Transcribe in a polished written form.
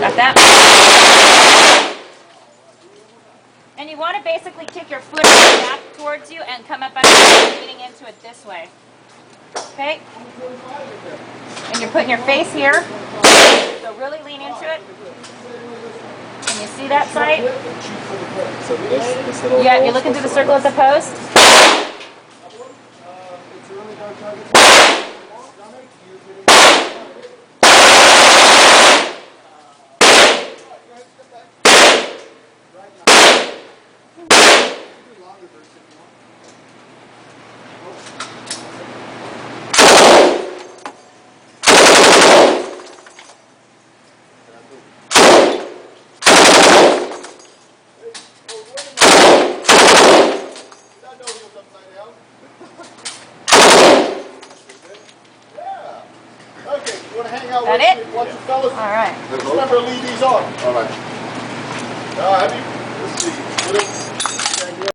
Got that? And you want to basically kick your foot back towards you and come up under leaning into it this way. Okay? And you're putting your face here. So really lean into it. Can you see that side? So this little Yeah, you're looking through the circle at the post. That it? Watch your fellas. All right. Remember to leave these on. All right. Let's see.